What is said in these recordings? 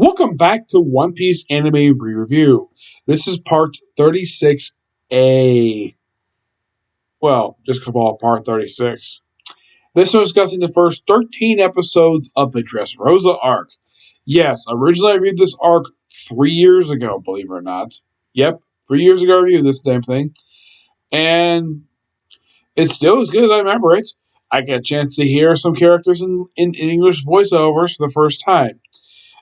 Welcome back to One Piece Anime Re-Review. This is part 36A. Well, just call it part 36. This is discussing the first 13 episodes of the Dressrosa arc. Yes, originally I reviewed this arc 3 years ago, believe it or not. Yep, 3 years ago I reviewed this damn thing. And it's still as good as I remember it. I get a chance to hear some characters in English voiceovers for the first time.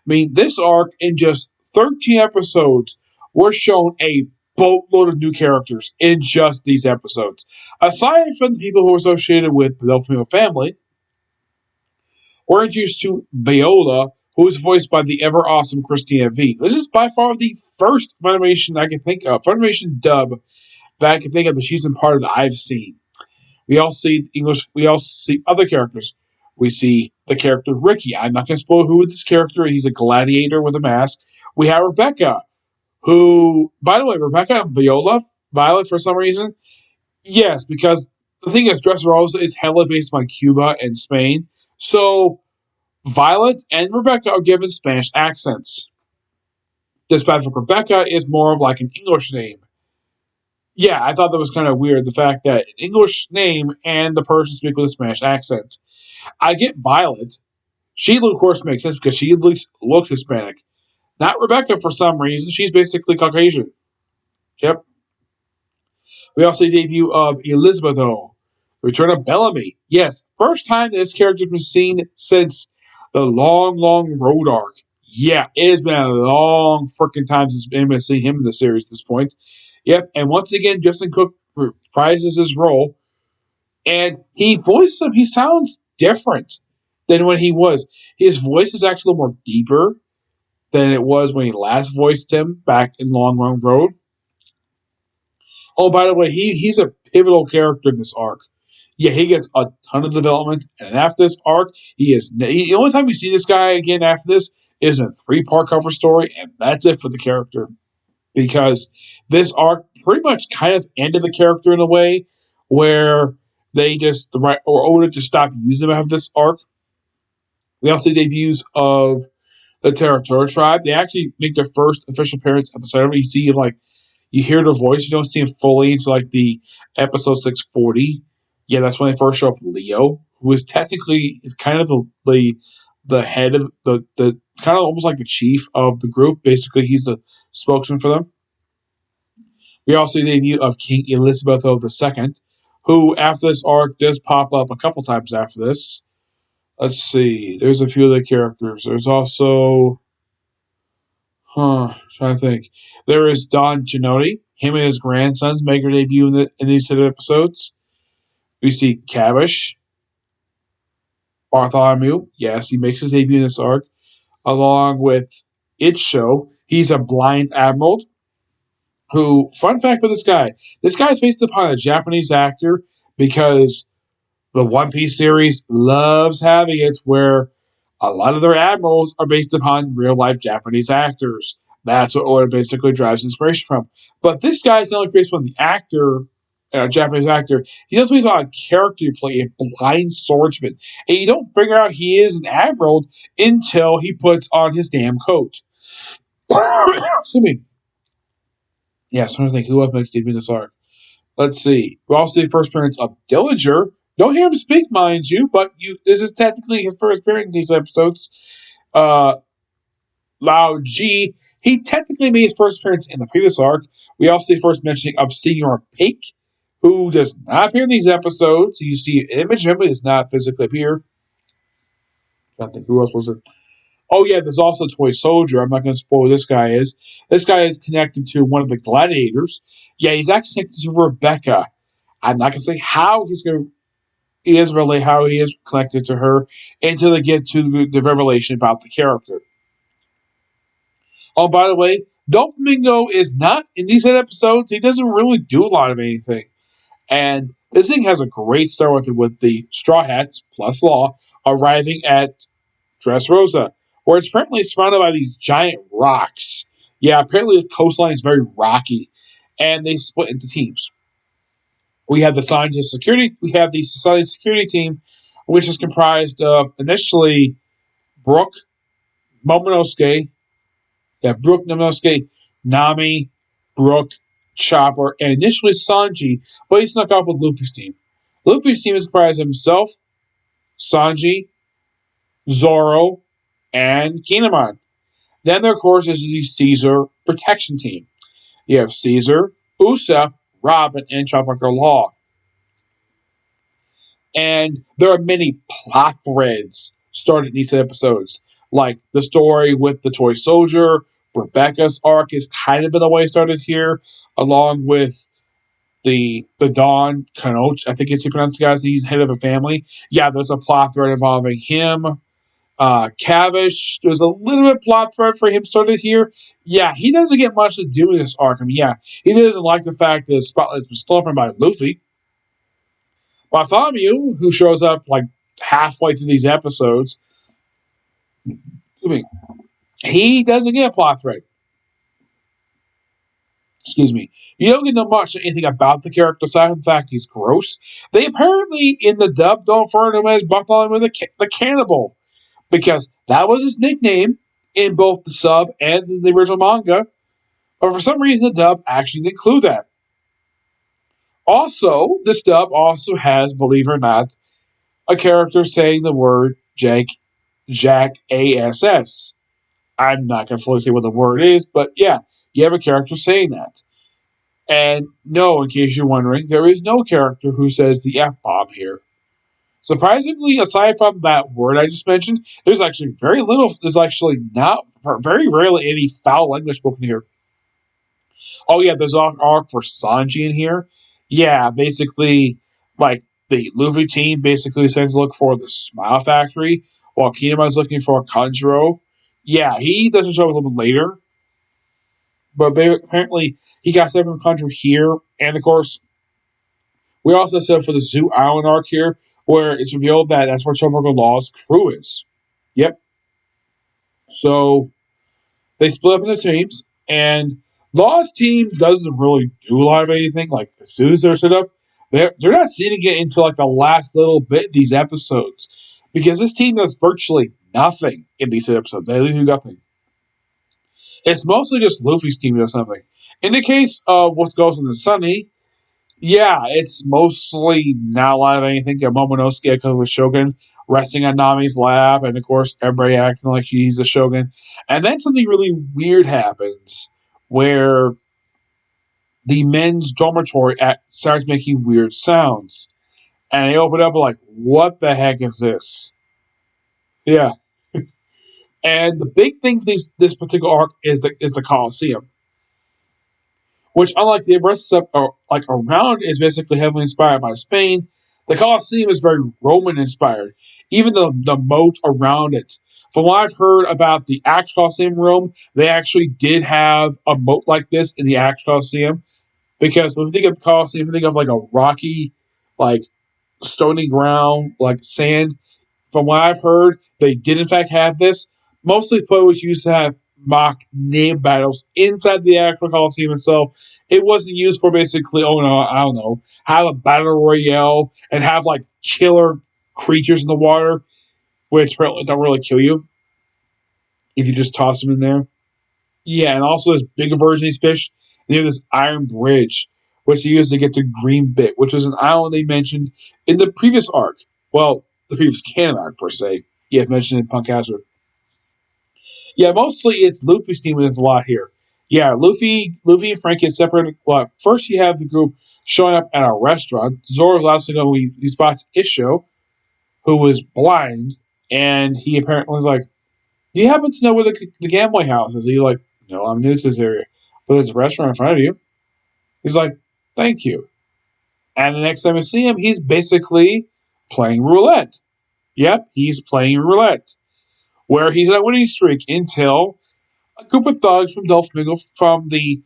I mean, this arc in just 13 episodes, we're shown a boatload of new characters in just these episodes. Aside from the people who are associated with the Delphino family, we're introduced to Viola, who is voiced by the ever awesome Christina V. This is by far the first Funimation I can think of, Funimation dub that I can think of that she's in part of that I've seen. We also see English. We also see other characters. We see the character Ricky. I'm not going to spoil who this character is. He's a gladiator with a mask. We have Rebecca, who, by the way, Rebecca and Violet, for some reason. Yes, because the thing is, Dressrosa is heavily based on Cuba and Spain. So Violet and Rebecca are given Spanish accents. Despite that Rebecca is more of like an English name. Yeah, I thought that was kind of weird. The fact that an English name and the person speak with a Spanish accent. I get Violet. She, of course, makes sense because she at least looks Hispanic. Not Rebecca for some reason. She's basically Caucasian. Yep. We also see the debut of Elizabeth O. The return of Bellamy. Yes, first time this character's been seen since the long road arc. Yeah, it has been a long freaking time since anybody's seen him in the series at this point. Yep, and once again, Justin Cook reprises his role, and he voices him. He sounds different than when he was. His voice is actually more deeper than it was when he last voiced him back in Long Run Road. Oh, by the way, he's a pivotal character in this arc. Yeah, he gets a ton of development, and after this arc, the only time we see this guy again after this is in a 3-part cover story, and that's it for the character. Because this arc pretty much kind of ended the character in a way where Oda just stopped using him after this arc. We also see debuts of the Terratora tribe. They actually make their first official appearance at the start of it. You hear their voice. You don't see them fully until like the episode 640. Yeah, that's when they first show up Leo, who is technically kind of the head of the kind of almost like the chief of the group. Basically, he's the spokesman for them. We also see the debut of King Elizabeth II, who after this arc does pop up a couple times after this. Let's see. There's a few other characters. There's also trying to think. There is Don Gianotti. Him and his grandsons make their debut in these set of episodes. We see Cavish. Bartholomew. Yes, he makes his debut in this arc. Along with Itcho. He's a blind admiral. Who, fun fact about this guy is based upon a Japanese actor because the One Piece series loves having it where a lot of their admirals are based upon real life Japanese actors. That's what Oda basically drives inspiration from. But this guy is not only based on the actor, Japanese actor, he's also based on a character you play, a blind swordsman. And you don't figure out he is an admiral until he puts on his damn coat. Excuse me. Yes, I'm trying to think who else makes debut in this arc. Let's see. We also see the first appearance of Dillinger. Don't hear him speak, mind you, but this is technically his first appearance in these episodes. Lao G, he technically made his first appearance in the previous arc. We also see the first mentioning of Senor Pake, who does not appear in these episodes. You see an image of him, but does not physically appear. I'm trying to think who else was it. Oh yeah, there's also Toy Soldier. I'm not going to spoil who this guy is. This guy is connected to one of the gladiators. Yeah, he's actually connected to Rebecca. I'm not going to say how how he is connected to her until they get to the revelation about the character. Oh, by the way, Doflamingo is not in these episodes. He doesn't really do a lot of anything. And this thing has a great start with the Straw Hats plus Law arriving at Dressrosa, where it's apparently surrounded by these giant rocks. Yeah, apparently the coastline is very rocky, and they split into teams. We have the Scientist Security. We have the Society Security team, which is comprised of initially Brooke, Momonosuke, Yeah, Brooke, Nomosuke, Nami, Brooke, Chopper, and initially Sanji, but he snuck up with Luffy's team. Luffy's team is comprised of himself, Sanji, Zoro, and Kinemon. Then there, of course, is the Caesar protection team. You have Caesar, Usopp, Robin, and Trafalgar Law. And there are many plot threads started in these episodes, like the story with the toy soldier. Rebecca's arc is kind of in a way started here, along with the Don Kanoch. I think it's he pronounced the guy. He's head of a family. Yeah, there's a plot thread involving him. Cavish, there's a little bit of plot thread for him started here. Yeah, he doesn't get much to do in this arc. I mean, yeah, he doesn't like the fact that his spotlight's been stolen by Luffy. Bartholomew, who shows up like halfway through these episodes, I mean, he doesn't get a plot thread. Excuse me. You don't get to know much of anything about the character aside from the fact he's gross. They apparently, in the dub, don't refer to him as Bartholomew the Cannibal, because that was his nickname in both the sub and the original manga. But for some reason, the dub actually didn't include that. Also, this dub also has, believe it or not, a character saying the word Jack ASS. I'm not going to fully say what the word is, but yeah, you have a character saying that. And no, in case you're wondering, there is no character who says the F bomb here. Surprisingly, aside from that word I just mentioned, there's actually very little, there's actually not, very rarely any foul language spoken here. Oh yeah, there's an arc for Sanji in here. Yeah, basically, like the Luffy team basically sends to look for the Smile Factory, while Kinemon's looking for Kanjuro. Yeah, he doesn't show up a little bit later, but apparently he got stuff from Kanjuro here, and of course, we also set up for the Zoo Island arc here, where it's revealed that that's where Trafalgar Law's crew is. Yep. So they split up into teams, and Law's team doesn't really do a lot of anything. Like as soon as they're set up, they're not seeing it into like the last little bit of these episodes, because this team does virtually nothing in these episodes. They do nothing. It's mostly just Luffy's team does something. In the case of what goes on the Sunny, yeah, it's mostly not a lot of anything. Momonosuke echoes with Shogun resting on Nami's lap, and of course, everybody acting like he's the Shogun. And then something really weird happens where the men's dormitory starts making weird sounds. And they open up like, what the heck is this? Yeah. And the big thing for this particular arc is the Colosseum, which unlike the rest of stuff like around is basically heavily inspired by Spain. The Colosseum is very Roman inspired. Even the moat around it. From what I've heard about the actual Colosseum in Rome, they actually did have a moat like this in the actual Colosseum. Because when we think of the Colosseum, we think of like a rocky, like stony ground, like sand. From what I've heard, they did in fact have this. Mostly players used to have mock name battles inside the actual Coliseum itself. It wasn't used for basically, oh no, I don't know, have a battle royale and have like killer creatures in the water, which don't really kill you if you just toss them in there. Yeah, and also this bigger version of these fish, they have this iron bridge, which they use to get to Green Bit, which is an island they mentioned in the previous arc. Well, the previous canon arc, per se. Yeah, mentioned in Punk Hazard. Yeah, mostly it's Luffy's team that's a lot here. Yeah, Luffy and Frank get separated. Well, first you have the group showing up at a restaurant. Zoro's also going to he spots Isho, who is blind, and he apparently was like, "Do you happen to know where the gambling house is?" He's like, "No, I'm new to this area, but there's a restaurant in front of you." He's like, "Thank you." And the next time I see him, he's basically playing roulette. Yep, he's playing roulette, where he's on a winning streak until a group of thugs from the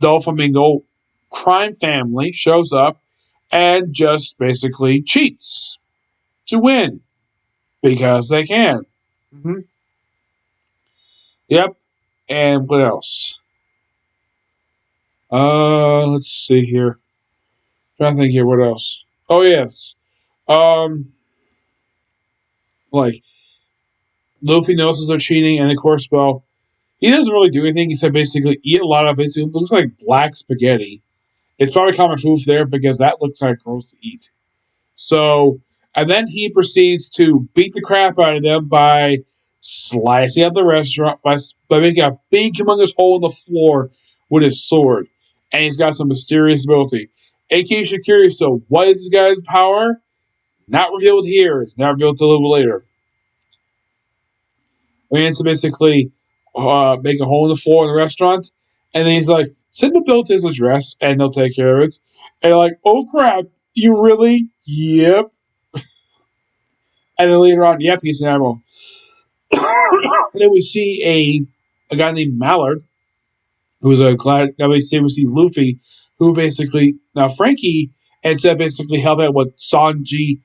Doflamingo crime family shows up and just basically cheats to win because they can. Mm-hmm. Yep. And what else? Let's see here. Trying to think here. What else? Oh yes. Um, like Luffy notices they're cheating, and of course, well, He doesn't really do anything. He said basically eat a lot of it. It looks like black spaghetti. It's probably common food there because that looks like gross to eat. So, and then he proceeds to beat the crap out of them by slicing up the restaurant by making a big, humongous hole in the floor with his sword. And he's got some mysterious ability. In case you're curious, so what is this guy's power? Not revealed here. It's not revealed till a little later. We had to basically make a hole in the floor in the restaurant, and then he's like, "Send the bill to his address, and they'll take care of it." And they're like, "Oh crap, you really? Yep." And then later on, yep, he's an admiral. And then we see a guy named Mallard, who's a glad. Now we see Luffy, who basically now Frankie ends up basically helping out what Sanji,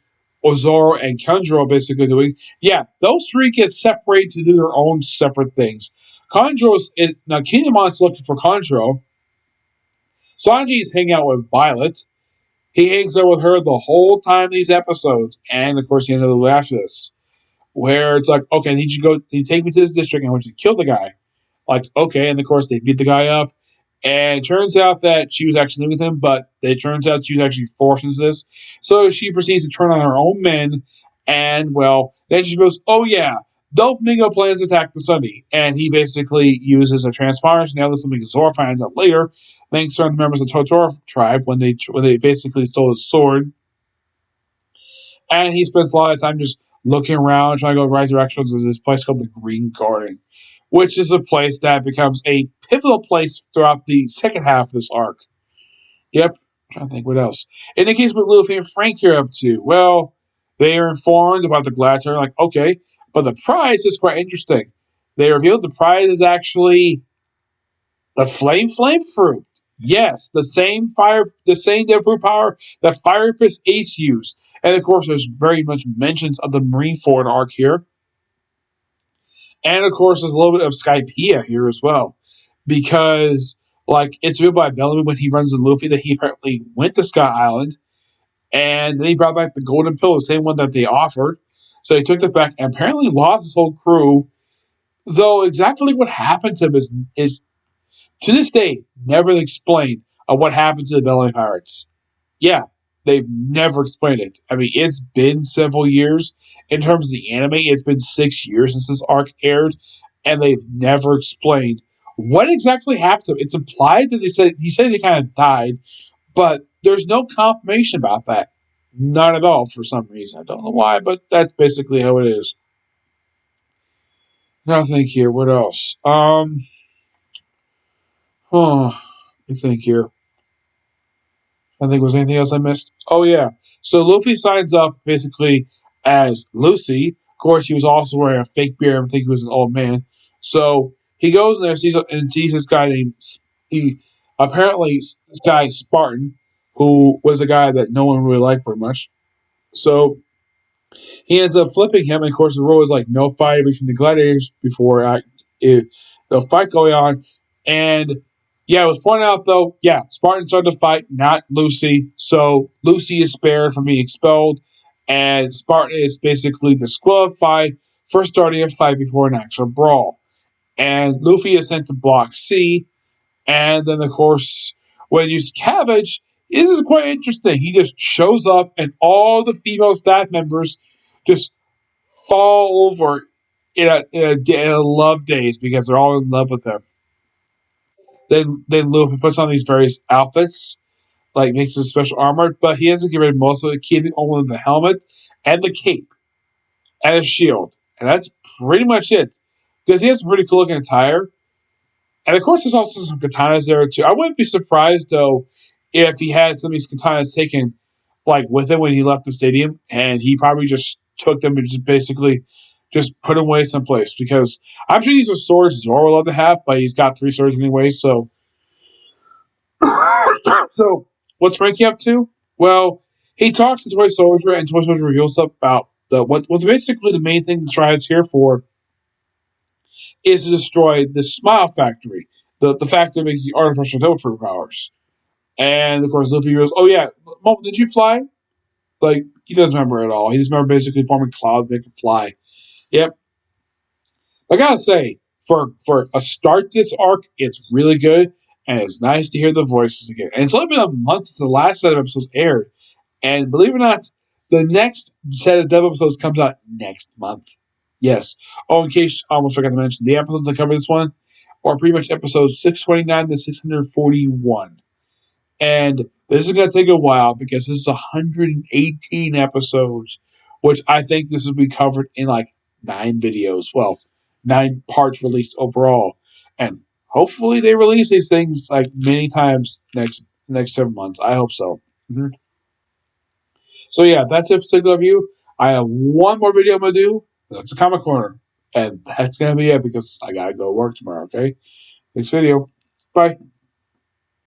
Ozoro, and Kanjuro are basically doing. Yeah, those three get separated to do their own separate things. Kanjuro is now Kinemon's looking for Kanjuro. Sanji is hanging out with Violet. He hangs out with her the whole time these episodes, and of course he ends up after this, where it's like, okay, I need you to go, you take me to this district, and I want you to kill the guy. Like, okay, and of course they beat the guy up, and it turns out that she was actually living with him, but it turns out she was actually forced into this. So she proceeds to turn on her own men, and well, then she goes, oh yeah, Doflamingo plans to attack the Sunny, and he basically uses a transponders. Now this is something Zoro finds out later, thanks to the members of the Totoro tribe when they basically stole his sword, and he spends a lot of time just looking around, trying to go in the right directions. There's this place called the Green Garden, which is a place that becomes a pivotal place throughout the second half of this arc. Yep, I'm trying to think what else. In the case with Luffy and Frank here up to, well, they are informed about the Gladiator, like, okay, but the prize is quite interesting. They revealed the prize is actually the flame fruit. Yes, the same fruit power that Fire Fist Ace used. And of course, there's very much mentions of the Marineford arc here. And of course, there's a little bit of Skypiea here as well. Because, like, it's revealed by Bellamy when he runs the Luffy that he apparently went to Sky Island. And then he brought back the Golden Pill, the same one that they offered. So he took it back and apparently lost his whole crew. Though exactly what happened to him is to this day, never explained what happened to the Bellamy Pirates. Yeah, they've never explained it. I mean, it's been several years. In terms of the anime, it's been 6 years since this arc aired, and they've never explained what exactly happened to him. It's implied that he said he kind of died, but there's no confirmation about that. Not at all for some reason. I don't know why, but that's basically how it is. Now think here, what else? Oh, let me think here. I think was anything else I missed. Oh yeah. So Luffy signs up basically as Lucy. Of course, he was also wearing a fake beard. I think he was an old man. So he goes in there sees this guy named he apparently this guy Spartan, who was a guy that no one really liked very much. So he ends up flipping him, and of course the rule is like no fight between the gladiators before the fight going on. And yeah, it was pointed out though, yeah, Spartans started to fight, not Lucy. So Lucy is spared from being expelled, and Spartan is basically disqualified for starting a fight before an actual brawl. And Luffy is sent to Block C, and then of course when you use Cabbage, this is quite interesting. He just shows up, and all the female staff members just fall over in a love daze because they're all in love with him. Then Luffy puts on these various outfits, like makes his special armor, but he hasn't given most of it, keeping only the helmet and the cape and a shield, and that's pretty much it. Because he has a pretty cool looking attire, and of course there's also some katanas there too. I wouldn't be surprised though if he had some of these katanas taken like with him when he left the stadium, and he probably just took them and just basically just put them away someplace because I'm sure these are swords Zoro would love to have, but he's got three swords anyway. So, so what's Frankie up to? Well, he talks to Toy Soldier, and Toy Soldier reveals stuff about what's basically the main thing the Triad's here for is to destroy the Smile Factory, the factory that makes the artificial teleport powers. And of course, Luffy goes, "Oh yeah, Mom, did you fly?" Like he doesn't remember at all. He just remember basically forming clouds, make it fly. Yep. I gotta say, for a start this arc, it's really good, and it's nice to hear the voices again. And it's only been a month since the last set of episodes aired, and believe it or not, the next set of dub episodes comes out next month. Yes. Oh, in case I almost forgot to mention, the episodes that cover this one are pretty much episodes 629 to 641. And this is going to take a while because this is 118 episodes, which I think this will be covered in like 9 videos. Well, 9 parts released overall. And hopefully they release these things like many times next 7 months. I hope so. Mhm. So yeah, that's it for Signal Review. I have one more video I'm gonna do. That's a comic corner, and that's gonna be it because I gotta go work tomorrow. Okay, next video. Bye.